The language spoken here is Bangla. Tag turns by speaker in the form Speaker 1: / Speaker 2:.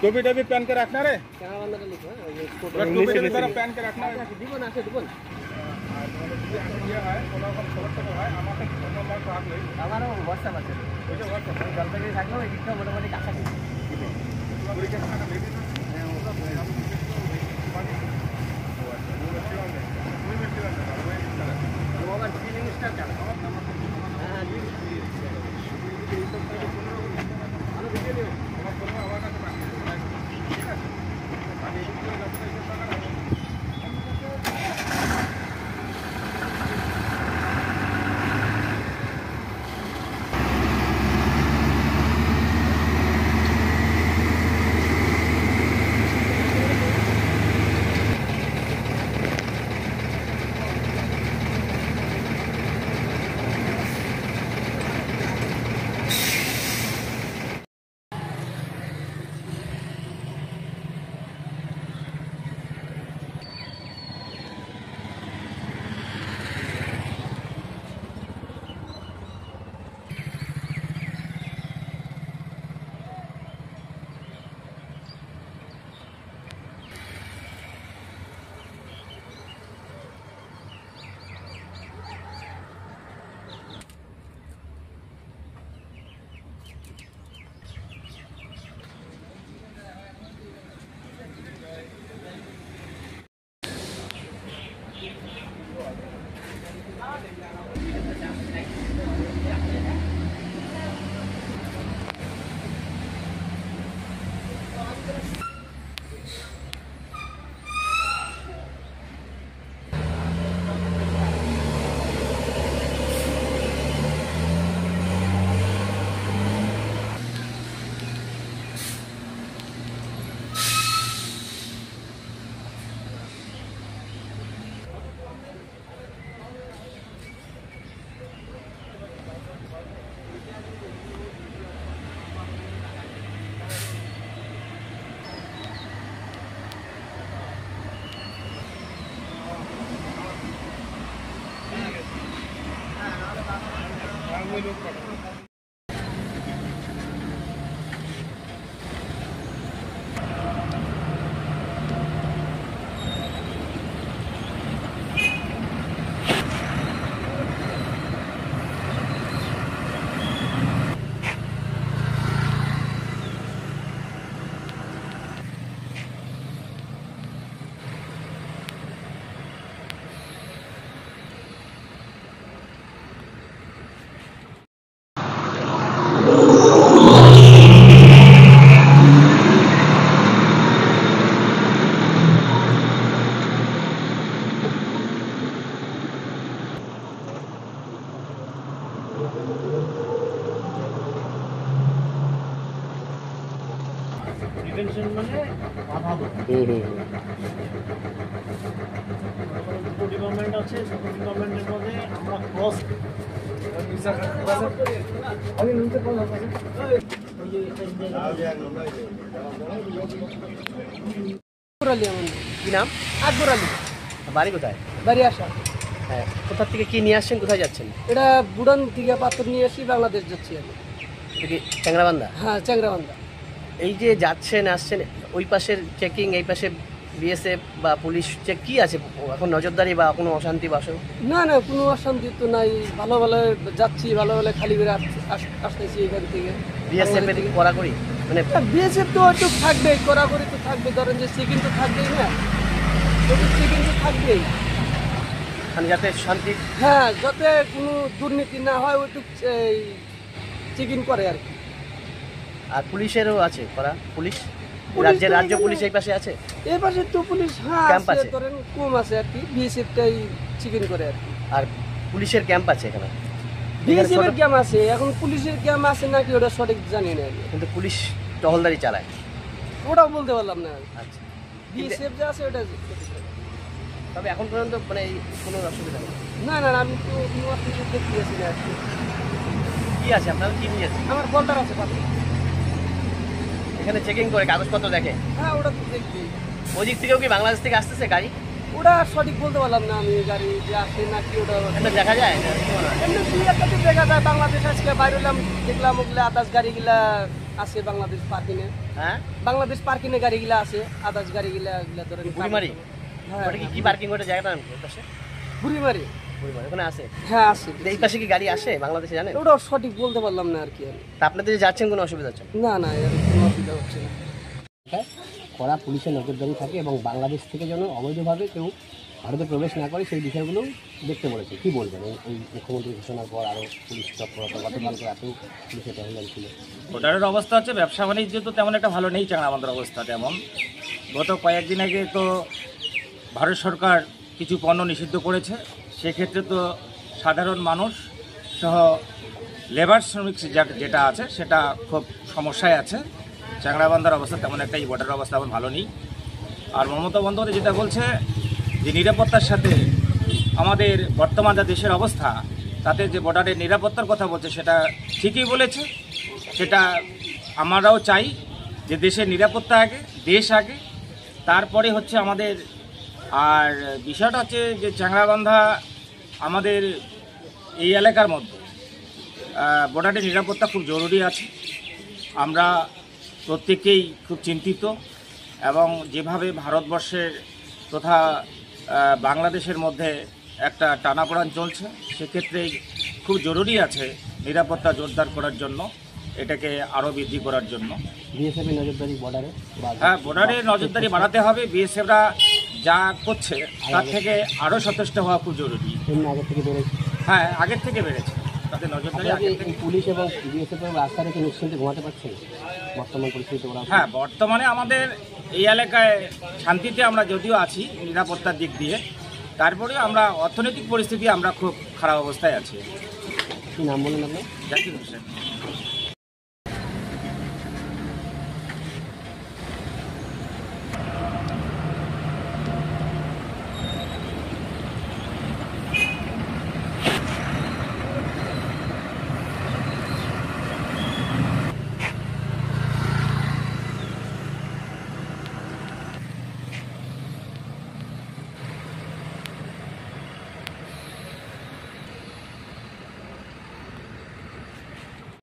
Speaker 1: टोपी टोपी पहन के रखना रे, टोपी टोपी पहन के रखना है। ये है हमारा व्हाट्सएप আছে ওইটা WhatsApp জলপাইগুড়ি থাকলো এই দিকটা মোটামুটি কাছাকাছি পরীক্ষা না মেবি না হ্যাঁ ওটা মোবাইল ফিলিং স্টার্ট করা হ্যাঁ জি ভালো ভিডিও নিও আমার কোনো আওয়াজ আছে বাকি ঠিক আছে আমি এই ভিডিও জলপাইগুড়ি টাকা ডিটেনশন মানে বাধা দেয় ডিপার্টমেন্ট আছে ডিপার্টমেন্টের মধ্যে আমরা ক্রস আমি নিচে কোন আছে
Speaker 2: কি নাম?
Speaker 1: আকবর আলী।
Speaker 2: বাড়ি কোথায়?
Speaker 1: বাড়ি আসা।
Speaker 2: হ্যাঁ, কোথা থেকে কি নিয়ে আসছেন, কোথায় যাচ্ছেন?
Speaker 1: এটা বুড়ান থেকে পাথর নিয়ে আসি, বাংলাদেশ যাচ্ছি আমি।
Speaker 2: এটা কি চ্যাংরাবান্ধা?
Speaker 1: হ্যাঁ, চ্যাংরাবান্ধা।
Speaker 2: এই যে যাচ্ছেন আসছেন, ওই পাশের চেকিং, এই পাশে বিএসএফ বা পুলিশ চেক কি আছে এখন, নজরদারি বা কোনো অশান্তি বাসো?
Speaker 1: না না, কোনো অশান্তি তো নাই, ভালো ভালো যাচ্ছি, ভালো ভালো খালি করে আসতেছি এখান থেকে।
Speaker 2: বিএসএফ এর কড়াকড়ি মানে
Speaker 1: বিএসএফ তো একটু থাকবেই, কড়াকড়ি তো থাকবে, ধরেন যে চেকিং তো থাকবেই না, চেকিং তো থাকবেই
Speaker 2: মানে যাতে শান্তি,
Speaker 1: হ্যাঁ, যাতে কোনো দুর্নীতি না হয় ওইটু চেকিং করে আর কি।
Speaker 2: আর পুলিশেরও আছে করা, পুলিশ রাজ্য পুলিশ এই পাশে আছে,
Speaker 1: এই পাশে তো পুলিশ হ্যাঁ
Speaker 2: ক্যাম্প আছে,
Speaker 1: ধরেন কম আছে আর কি, বিএসএফটাই চেকিং করে আর কি।
Speaker 2: আর পুলিশের ক্যাম্প আছে এখানে,
Speaker 1: বিএসএফের ক্যাম্প আছে, এখন পুলিশের ক্যাম্প আছে নাকি ওটা সঠিক জানি না,
Speaker 2: কিন্তু পুলিশ টহলদারি চালায়,
Speaker 1: ওটাও বলতে পারলাম না।
Speaker 2: আচ্ছা,
Speaker 1: বিএসএফ যা আছে ওটা,
Speaker 2: তবে এখন পর্যন্ত মানে কোনো অসুবিধা নেই।
Speaker 1: না না, আমি তো কোনো অসুবিধা দেখতেছি না আর কি।
Speaker 2: কি আছে আপনার, কি নিয়ে আছে?
Speaker 1: আমার বলটার আছে পাশে,
Speaker 2: এখানে চেকিং করে কাগজপত্র দেখে।
Speaker 1: হ্যাঁ, ওটা তো দেখবি।
Speaker 2: ওই দিক থেকেও কি বাংলাদেশ থেকে আসতেছে গাড়ি?
Speaker 1: ওটা সঠিক বলতে পারলাম না আমি, গাড়ি যে আসে নাকি ওটা
Speaker 2: এটা দেখা যায়
Speaker 1: এমনি দুই একটা দেখা যায়। বাংলাদেশ আজকে বাইরে হলাম, দেখলাম ওগুলা আদার্স গাড়িগুলা
Speaker 3: আছে বাংলাদেশ পার্কিংয়ে,
Speaker 2: হ্যাঁ
Speaker 3: বাংলাদেশ পার্কিংয়ে গাড়িগুলা আছে, আদার্স গাড়িগুলা এগুলা ধরেন
Speaker 2: বুড়িমারি?
Speaker 3: হ্যাঁ
Speaker 2: ওটা কি পার্কিং ওটা জায়গাটা নাম কি ওই পাশে?
Speaker 3: বুড়িমারি।
Speaker 2: বুড়িমারি ওখানে আছে?
Speaker 3: হ্যাঁ আছে।
Speaker 2: এই পাশে কি গাড়ি আসে বাংলাদেশে জানেন?
Speaker 3: ওটা সঠিক বলতে পারলাম না আর কি আমি।
Speaker 2: তা আপনাদের যে যাচ্ছেন কোনো অসুবিধা হচ্ছে
Speaker 3: না না, এর কোনো অসুবিধা হচ্ছে না।
Speaker 2: কড়া পুলিশের নজরদারি থাকে এবং বাংলাদেশ থেকে যেন অবৈধভাবে কেউ ভারতে প্রবেশ না করে সেই বিষয়গুলো দেখতে বলেছে। কি বলবেন এই মুখ্যমন্ত্রী ঘোষণার পর আরও পুলিশ তৎপরতা গতকালকে এত পুলিশের টহল ছিল?
Speaker 4: ভোটারের অবস্থা হচ্ছে ব্যবসা বাণিজ্য তো তেমন একটা ভালো নেই আমাদের অবস্থা তেমন। গত কয়েকদিন আগে তো ভারত সরকার কিছু পণ্য নিষিদ্ধ করেছে, সেক্ষেত্রে তো সাধারণ মানুষ সহ লেবার শ্রমিক যেটা আছে সেটা খুব সমস্যায় আছে। চ্যাংড়াবান্ধার অবস্থা তেমন একটা, এই ভোটারের অবস্থা এখন ভালো নেই। আর মমতা বন্দ্যোপাধ্যায় যেটা বলছে যে নিরাপত্তার সাথে আমাদের বর্তমান যা দেশের অবস্থা তাতে যে বর্ডারের নিরাপত্তার কথা বলছে সেটা ঠিকই বলেছে। সেটা আমরাও চাই যে দেশের নিরাপত্তা আগে, দেশ আগে, তারপরে হচ্ছে আমাদের। আর বিষয়টা হচ্ছে যে চ্যাংড়াবান্ধা আমাদের এই এলাকার মধ্যে বর্ডারের নিরাপত্তা খুব জরুরি আছে। আমরা প্রত্যেকেই খুব চিন্তিত এবং যেভাবে ভারতবর্ষের তথা বাংলাদেশের মধ্যে একটা টানাপোড়েন চলছে, সেক্ষেত্রে খুব জরুরি আছে নিরাপত্তা জোরদার করার জন্য, এটাকে আরও বৃদ্ধি করার জন্য।
Speaker 2: বিএসএফের নজরদারি বর্ডারে?
Speaker 4: হ্যাঁ, বর্ডারের নজরদারি বাড়াতে হবে। বিএসএফরা যা করছে তার থেকে আরও সচেষ্ট হওয়া খুব জরুরি।
Speaker 2: এমনি আগের থেকে বেড়েছে?
Speaker 4: হ্যাঁ, আগের থেকে বেড়েছে তাদের নজরদারি আগের থেকে।
Speaker 2: পুলিশ এবং বিএসএফের রাস্তা রেখে নিশ্চিন্তে ঘুমাতে পারছেন বর্তমান পরিস্থিতি?
Speaker 4: হ্যাঁ, বর্তমানে আমাদের এই এলাকায় শান্তিতে আমরা যদিও আছি নিরাপত্তার দিক দিয়ে, তারপরে আমরা অর্থনৈতিক পরিস্থিতি আমরা খুব খারাপ অবস্থায় আছি।
Speaker 2: কী নাম বলেন আপনার?
Speaker 4: জাকির হোসেন।